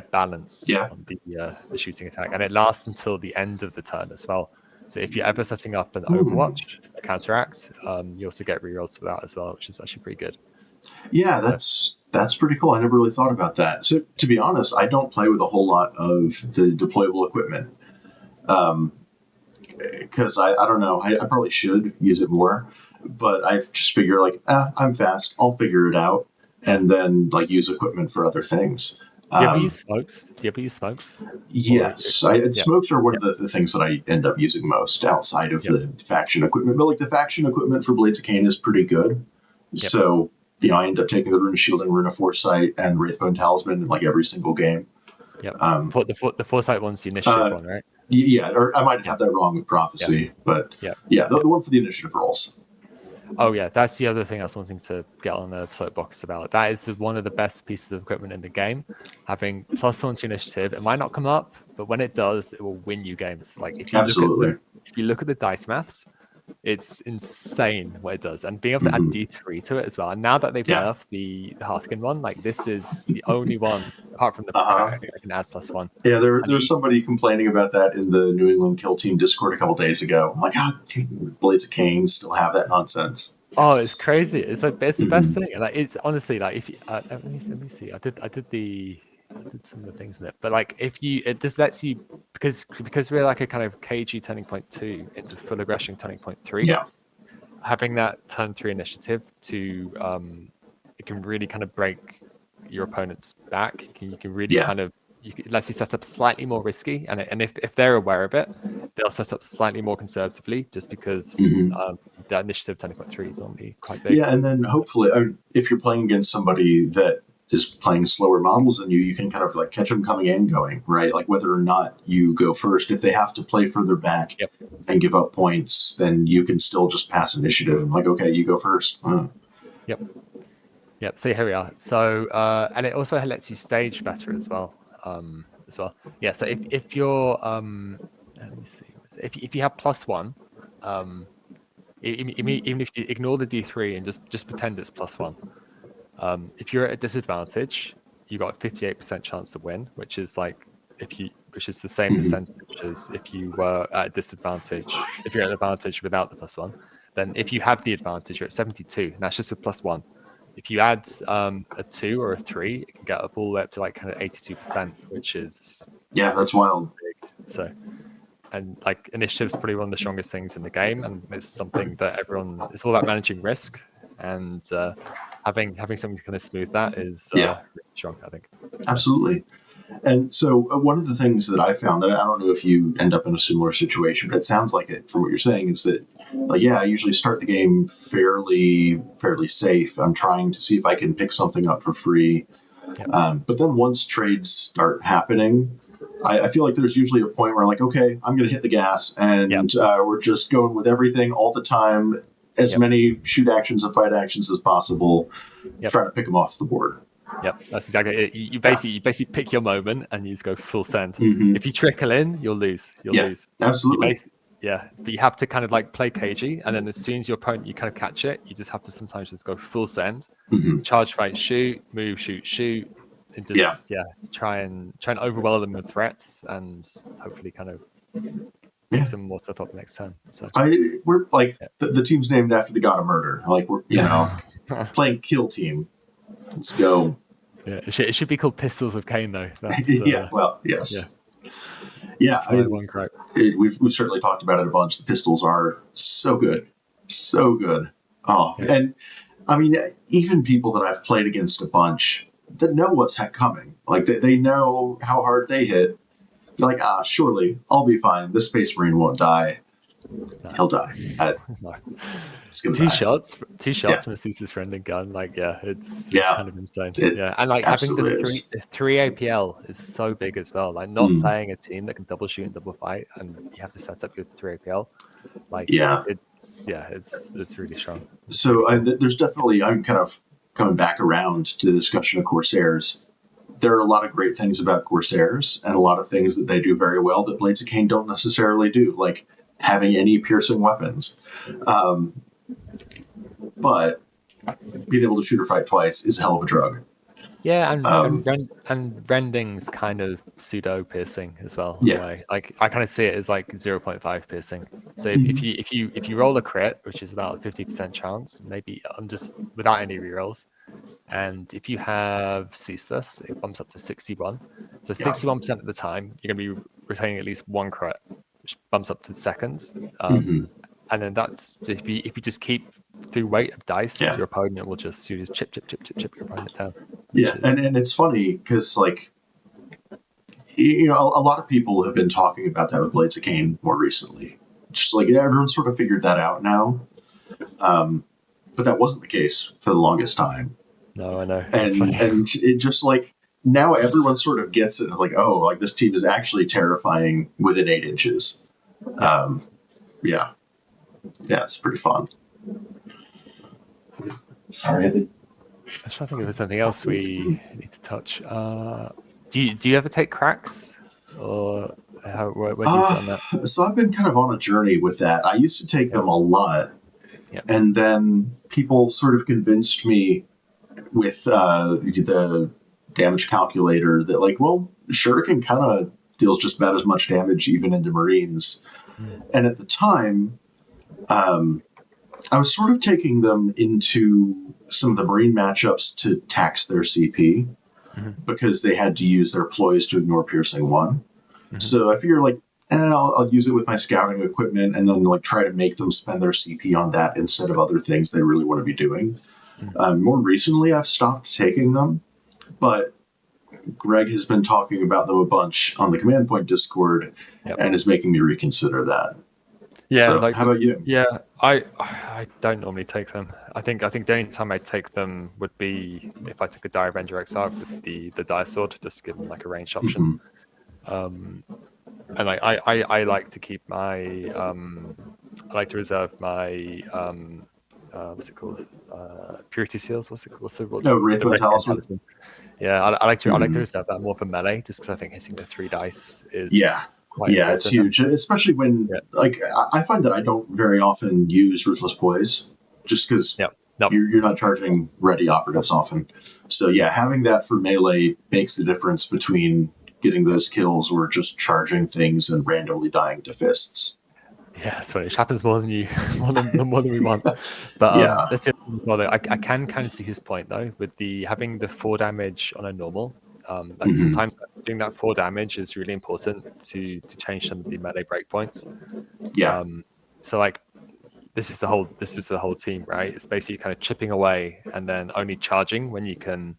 balance on the shooting attack, and it lasts until the end of the turn as well. So if you're ever setting up an Overwatch, a counteract, you also get rerolls for that as well, which is actually pretty good. Yeah, that's pretty cool. I never really thought about that. So to be honest, I don't play with a whole lot of the deployable equipment because I don't know. I probably should use it more, but I've just figured like I'm fast. I'll figure it out, and then like use equipment for other things. Do you ever use smokes? Yes, smokes are one of the things that I end up using most outside of the faction equipment. But like the faction equipment for Blades of Khaine is pretty good, so. I end up taking the Rune of Shield and Rune of Foresight and Wraithbone Talisman in like every single game. Yep. The Foresight one's the initiative one, right? Yeah, or I might have that wrong with Prophecy, but the one for the initiative rolls. Oh yeah, that's the other thing I was wanting to get on the soapbox about. That is one of the best pieces of equipment in the game. Having +1 to initiative, it might not come up, but when it does, it will win you games. Like if you look at the dice maths, it's insane what it does, and being able to add D3 to it as well. And now that they've nerfed the Hearthkin one, like this is the only one apart from the I can add +1. Yeah, there's somebody complaining about that in the New England Kill Team Discord a couple days ago. I'm like, Blades of Khaine still have that nonsense. Oh, it's crazy! It's like it's the best thing. Like it's honestly like if you, let me see. I did some of the things in it, but like it just lets you, because we're like a kind of KG turning point 2 into full aggression turning point 3. Yeah, having that turn 3 initiative to it can really kind of break your opponent's back, you can really Yeah. kind of it lets you set up slightly more risky, and if they're aware of it, they'll set up slightly more conservatively, just because the initiative 20.3 is only quite big. Yeah, and then hopefully, if you're playing against somebody that is playing slower models than you can kind of like catch them coming and going, right? Like whether or not you go first, if they have to play further back and give up points, then you can still just pass initiative and like, okay, you go first. Yep. So here we are. So and it also lets you stage better as well. Yeah. So if you're let me see. If you have +1, even if you ignore the D3 and just pretend it's +1, if you're at a disadvantage, you got a 58% chance to win, which is the same percentage as if you were at a disadvantage. If you're at an advantage without the +1, then if you have the advantage, you're at 72, and that's just with +1. If you add a 2 or a 3, it can get up all the way up to like kind of 82%, which is that's wild. So, and like initiative is probably one of the strongest things in the game, and it's something that it's all about managing risk, and having something to kind of smooth that is really strong, I think. Absolutely. And so one of the things that I found, that I don't know if you end up in a similar situation, but it sounds like it from what you're saying, is that I usually start the game fairly safe. I'm trying to see if I can pick something up for free. But then once trades start happening, I feel like there's usually a point where I'm like, okay, I'm going to hit the gas, and we're just going with everything all the time, as many shoot actions and fight actions as possible, try to pick them off the board. Yep, that's exactly it. You basically pick your moment and you just go full send. If you trickle in, you'll lose. Lose. Absolutely. But you have to kind of like play cagey, and then as soon as your opponent, you kind of catch it, you just have to sometimes just go full send, charge, fight, shoot, move, shoot, and just try and overwhelm them with threats, and hopefully kind of pick some more stuff up next turn. So we're like the team's named after the god of murder. Like we're playing kill team. Let's go. Yeah, it should be called Pistols of Khaine, though. That's, yes. Yeah, one gripe. We've certainly talked about it a bunch. The pistols are so good. So good. Oh, and I mean, even people that I've played against a bunch that know what's coming. Like, they know how hard they hit. They're like, surely, I'll be fine. This Space Marine won't die. He'll die. It's gonna two die. shots from Asus's friendly gun. Like, it's kind of insane. And like having the 3 APL is so big as well. Like, not playing a team that can double shoot and double fight, and you have to set up your 3 APL. Like, it's really strong. So there's definitely, I'm kind of coming back around to the discussion of Corsairs. There are a lot of great things about Corsairs, and a lot of things that they do very well that Blades of Khaine don't necessarily do, like having any piercing weapons. But being able to shoot or fight twice is a hell of a drug. Yeah, and rending's kind of pseudo piercing as well. Yeah, like I kind of see it as like 0.5 piercing. So if you roll a crit, which is about a 50% chance, maybe just without any rerolls, and if you have ceaseless, it bumps up to 61. So 61% of the time, you're going to be retaining at least one crit, which bumps up to seconds. And then that's if you just keep through weight of dice, your opponent will just chip your opponent down. Yeah, and it's funny because, like, a lot of people have been talking about that with Blades of Khaine more recently. Just like everyone sort of figured that out now. But that wasn't the case for the longest time. No, I know. And it just like now everyone sort of gets it. It's like, oh, like this team is actually terrifying within 8 inches. Yeah, it's pretty fun. Sorry, I'm trying to think if there's something else we need to touch. Do you ever take cracks, or where do you sit on that? So I've been kind of on a journey with that. I used to take them a lot, and then people sort of convinced me with the damage calculator that, like, well, Shuriken kind of deals just about as much damage even into Marines. And at the time, I was sort of taking them into some of the Marine matchups to tax their CP because they had to use their ploys to ignore Piercing 1. So I figured, like, I'll use it with my scouting equipment and then, like, try to make them spend their CP on that instead of other things they really want to be doing. More recently, I've stopped taking them but Greg has been talking about them a bunch on the Command Point Discord, and is making me reconsider that. Yeah, So, like, how about you? Yeah, I don't normally take them. I think the only time I take them would be if I took a Dire Avenger Exarch with the Dire Sword, just to give them like a range option. And like I like to keep my I like to reserve my what's it called? Purity Seals. What's it called? No, Wraithbone Talisman. Yeah, I like to reserve that more for melee, just because I think hitting the 3 dice is quite important. It's huge, especially when like I find that I don't very often use Ruthless Poise, just because you're not charging ready operatives often. So yeah, having that for melee makes the difference between getting those kills or just charging things and randomly dying to fists. Yeah, so it happens more than we want. But that's it. I can kind of see his point though, with having the 4 damage on a normal. Sometimes doing that 4 damage is really important to change some of the melee breakpoints. Yeah. So like this is the whole team, right? It's basically kind of chipping away and then only charging when you can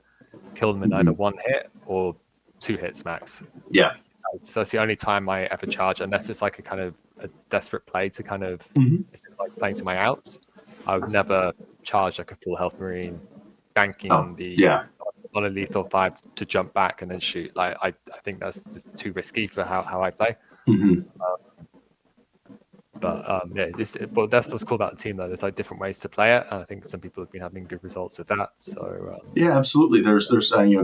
kill them in either 1 hit or 2 hits max. Yeah. So that's the only time I ever charge, unless it's like a kind of a desperate play to kind of if it's like playing to my outs. I would never charge like a full health marine, banking on a lethal 5 to jump back and then shoot. Like I think that's just too risky for how I play. But that's what's cool about the team though. There's like different ways to play it, and I think some people have been having good results with that. So yeah, absolutely. There's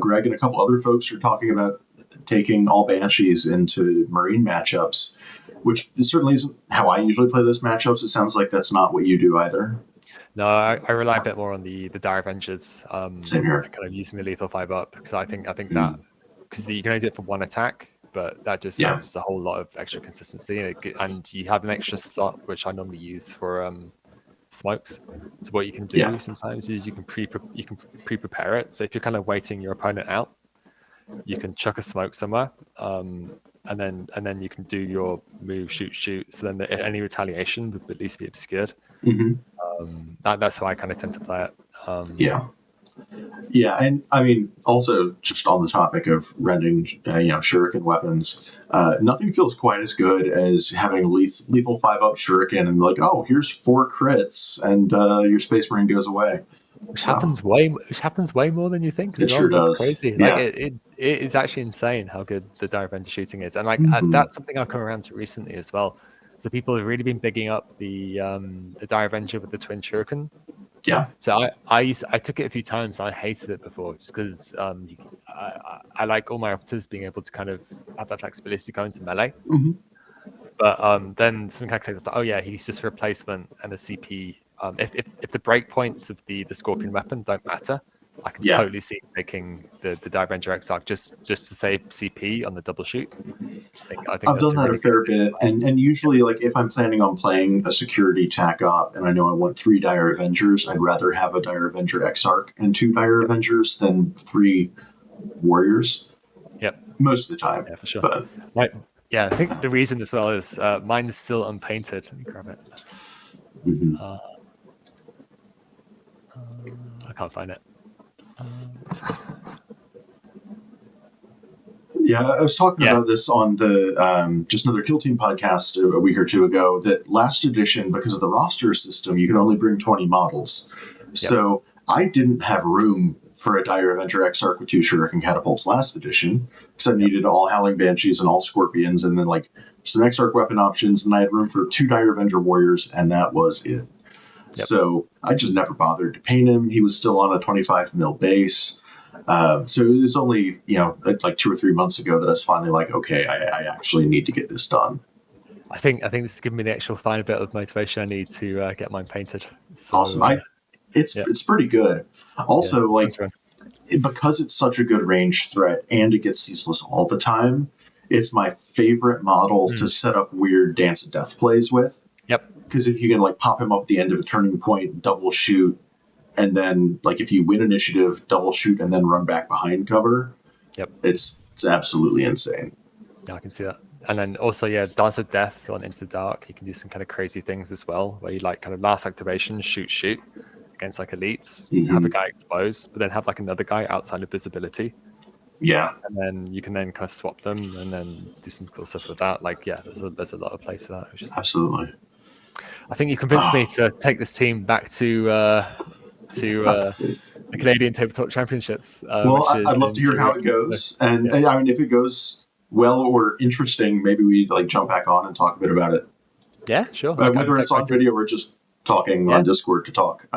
Greg and a couple other folks are talking about taking all Banshees into Marine matchups, which certainly isn't how I usually play those matchups. It sounds like that's not what you do either. No, I rely a bit more on the Dire Avengers. Same here. Kind of using the lethal 5 up, because I think that because you can only do it for 1 attack, but that just adds a whole lot of extra consistency, and you have an extra slot which I normally use for smokes. So what you can do sometimes is you can pre-prepare it. So if you're kind of waiting your opponent out, you can chuck a smoke somewhere, and then you can do your move, shoot. So then any retaliation would at least be obscured. That's how I kind of tend to play it. Yeah, and I mean, also just on the topic of rending, shuriken weapons, nothing feels quite as good as having lethal 5-up shuriken and like, oh, here's 4 crits, and your Space Marine goes away. Which happens way more than you think. It sure does. It's crazy. Like it is actually insane how good the Dire Avenger shooting is, and like that's something I've come around to recently as well. So people have really been bigging up the Dire Avenger with the twin shuriken. Yeah. So I took it a few times. I hated it before just because I like all my operatives being able to kind of have that flexibility to go into melee. But then some calculators like, oh yeah, he's just a replacement and a CP. If the breakpoints of the Scorpion weapon don't matter, I can totally see taking the Dire Avenger Exarch just to save CP on the double shoot. I think I've done that a fair bit, and usually, like if I'm planning on playing a security tack op, and I know I want 3 Dire Avengers, I'd rather have a Dire Avenger Exarch and 2 Dire Avengers than 3 Warriors. Yep. Most of the time. Yeah, for sure. But right. Yeah, I think the reason as well is mine is still unpainted. Let me grab it. I can't find it. Yeah, I was talking about this on the Just Another Kill Team podcast a week or 2 ago, that last edition, because of the roster system, you could only bring 20 models. So I didn't have room for a Dire Avenger Exarch with 2 Shuriken Catapults last edition, because I needed all Howling Banshees and all Scorpions, and then like some Exarch weapon options, and I had room for 2 Dire Avenger Warriors, and that was it. So I just never bothered to paint him. He was still on a 25 mil base. So it was only, like 2 or 3 months ago that I was finally like, okay, I actually need to get this done. I think this has given me the actual final bit of motivation I need to get mine painted. So, awesome. It's pretty good. Also, because it's such a good range threat and it gets ceaseless all the time, it's my favorite model to set up weird Dance of Death plays with. Because if you can like pop him up at the end of a turning point, double shoot, and then like if you win initiative, double shoot and then run back behind cover. It's absolutely insane. Yeah, I can see that. And then also, Dance of Death on Into the Dark, you can do some kind of crazy things as well, where you like kind of last activation, shoot against like elites, have a guy exposed, but then have like another guy outside of visibility Yeah, and then you can then kind of swap them and then do some cool stuff with that. Like, yeah, there's a lot of play to that, which is nice. absolutely. I think you convinced me to take this team back to the Canadian Tabletop Championships, Well, which is I'd love to in hear 2 how weeks. it So, goes, yeah, and I mean, if it goes well or interesting, maybe we like jump back on and talk a bit about it, yeah, sure. I can whether take it's on photos. video or just talking on Yeah, Discord to talk.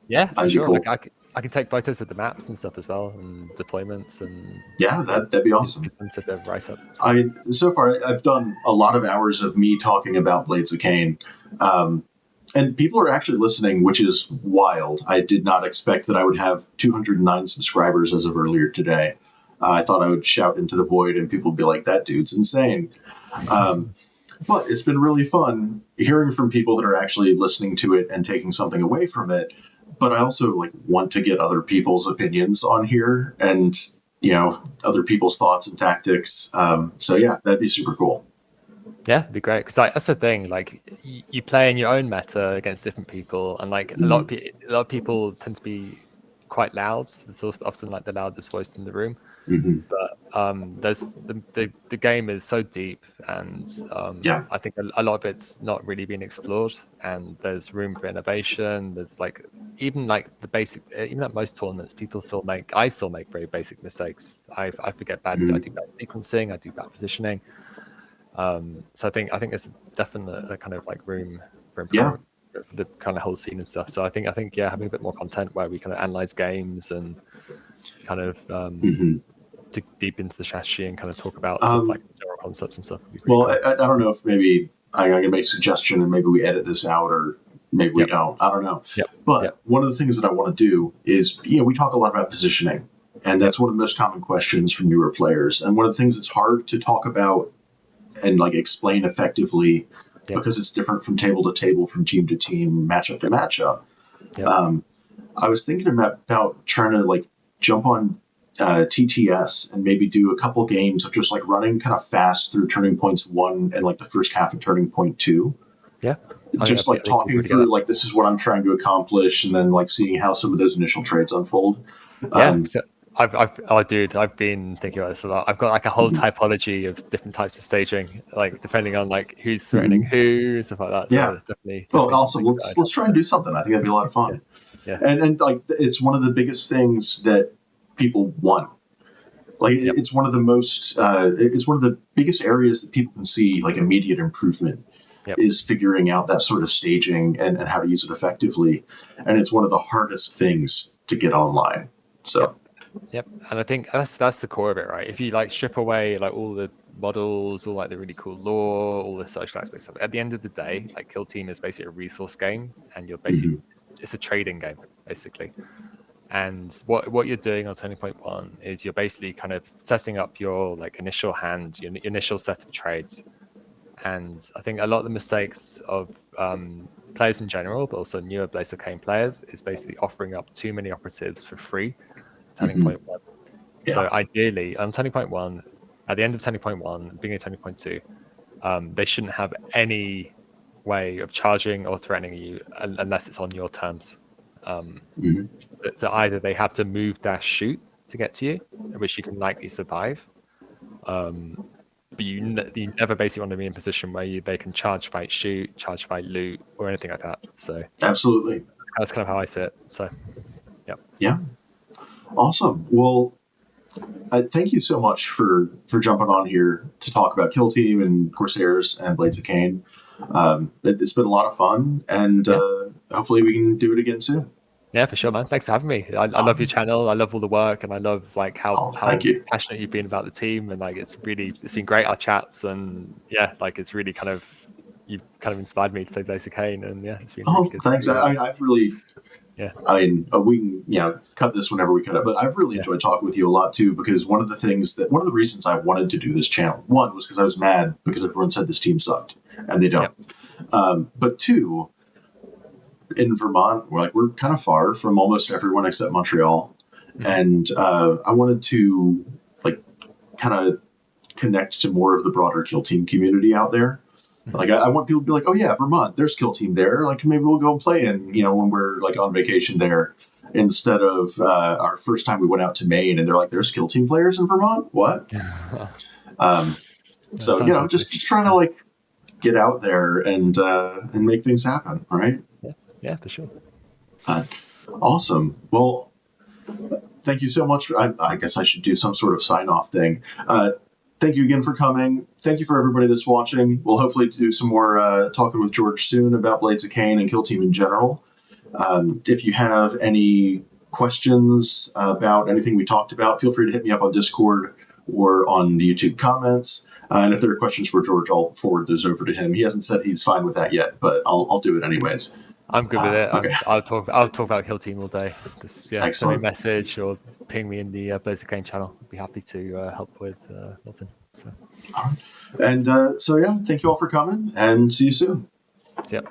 yeah, for That'd be sure. Like cool. I can take photos of the maps and stuff as well, and deployments, and Yeah, that'd be awesome. get them to the write up. So. I so far I've done a lot of hours of me talking about Blades of Khaine, and people are actually listening, which is wild. I did not expect that I would have 209 subscribers as of earlier today. I thought I would shout into the void and people would be like, "That dude's insane." Um, but it's been really fun hearing from people that are actually listening to it and taking something away from it. But I also like want to get other people's opinions on here and other people's thoughts and tactics. So yeah, that'd be super cool. Yeah, it'd be great because like that's the thing. Like you play in your own meta against different people, and like a lot of people tend to be quite loud. It's also often like the loudest voice in the room. Mm-hmm. But there's the game is so deep, and Yeah. I think a lot of it's not really being explored. And there's room for innovation. There's like even like the basic, even at most tournaments, I still make very basic mistakes. I forget bad. I do bad sequencing. I do bad positioning. So I think there's definitely a kind of like room for improvement for the kind of whole scene and stuff. So I think yeah, having a bit more content where we kind of analyze games and kind of dig deep into the strategy and kind of talk about stuff like general concepts and stuff would be pretty Well, cool. I don't know if maybe I'm going to make a suggestion and maybe we edit this out or maybe we don't. I don't know. But one of the things that I want to do is, we talk a lot about positioning, and that's one of the most common questions from newer players. And one of the things that's hard to talk about and like explain effectively because it's different from table to table, from team to team, matchup to matchup. I was thinking about trying to like jump on TTS and maybe do a couple games of just like running kind of fast through turning points 1 and like the first half of turning point 2. Yeah. Just like talking through like this is what I'm trying to accomplish, and then like seeing how some of those initial trades unfold. So I've been thinking about this a lot. I've got like a whole typology of different types of staging, like depending on like who's threatening who, stuff like that. So definitely. Well, awesome. Let's try and do something. I think that'd be a lot of fun. Yeah. And like it's one of the biggest things that people want. Like it's one of the most it's one of the biggest areas that people can see like immediate improvement is figuring out that sort of staging and how to use it effectively. And it's one of the hardest things to get online. So Yep. And I think that's the core of it, right? If you like strip away like all the models, all like the really cool lore, all the social aspects of it, at the end of the day, like Kill Team is basically a resource game, and you're basically it's a trading game, basically. And what you're doing on Turning Point 1 is you're basically kind of setting up your like initial hand, your initial set of trades. And I think a lot of the mistakes of players in general, but also newer Blades of Khaine players, is basically offering up too many operatives for free. Turning Point 1. So ideally, on Turning Point 1, at the end of Turning Point 1, beginning of Turning Point 2, they shouldn't have any way of charging or threatening you unless it's on your terms. So either they have to move dash shoot to get to you, which you can likely survive, but you never basically want to be in a position where they can charge fight shoot, charge fight loot, or anything like that. So absolutely, that's kind of how I see it. So yeah, awesome. Well, thank you so much for jumping on here to talk about Kill Team and Corsairs and Blades of Khaine. It's been a lot of fun, and hopefully we can do it again soon. Yeah, for sure, man. Thanks for having me. I love your channel. I love all the work, and I love like how passionate you've been about the team, and like it's been great, our chats, and like it's really you've kind of inspired me to play Blades of Khaine, and it's been really good. Thanks. I've really I mean, we can cut this whenever we cut it, but I've really enjoyed talking with you a lot too, because one of the reasons I wanted to do this channel, one was because I was mad because everyone said this team sucked, and they don't. But two, in Vermont, we're kind of far from almost everyone except Montreal, and I wanted to kind of connect to more of the broader Kill Team community out there. Like I want people to be like, oh yeah, Vermont, there's Kill Team there. Like maybe we'll go and play in, when we're like on vacation there. instead of our first time we went out to Maine, and they're like, "There's kill team players in Vermont? What?" So sounds lovely. just trying to like get out there and make things happen, right? Yeah, for sure. Awesome. Well, thank you so much. I guess I should do some sort of sign off thing. Thank you again for coming. Thank you for everybody that's watching. We'll hopefully do some more talking with George soon about Blades of Khaine and Kill Team in general. If you have any questions about anything we talked about, feel free to hit me up on Discord or on the YouTube comments. And if there are questions for George, I'll forward those over to him. He hasn't said he's fine with that yet, but I'll do it anyways. I'm good with it. Okay. I'll talk about Kill Team all day. Just send me a Excellent. message or ping me in the Blades of Khaine channel. I'd be happy to help with Milton. So. And thank you all for coming, and see you soon. Yep.